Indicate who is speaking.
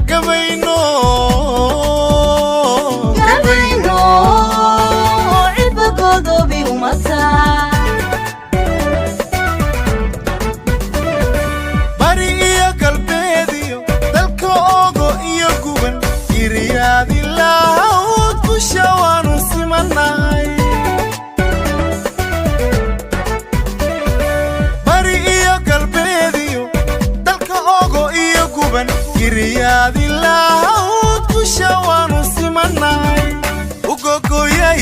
Speaker 1: gabayno
Speaker 2: ciba godobi umata
Speaker 1: bari iyo galbeediyo dalka ogo iyo guban iriyaadi laawd ku shawaanu simanahay bari iyo galbeediyo dalka ogo iyo guban iriyaadi laawd ku shawaanu simanahay ugogoyay